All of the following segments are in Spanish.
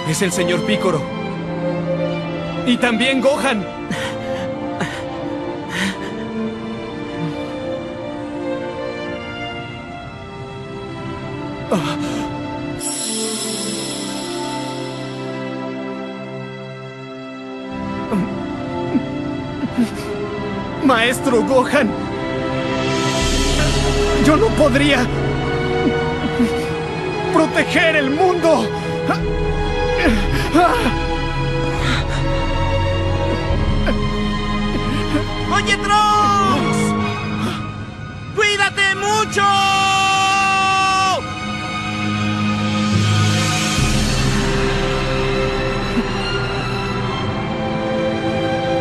Es el señor Picoro. Y también Gohan. Maestro Gohan. Yo no podría proteger el mundo. ¡Oye, Trunks! ¡Cuídate mucho!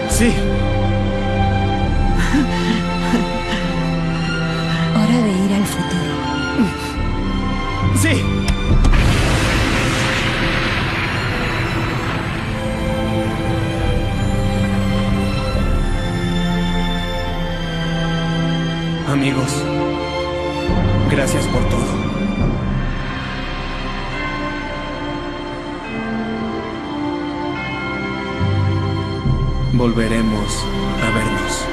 Sí. Hora de ir al futuro. Sí. Amigos, gracias por todo. Volveremos a vernos.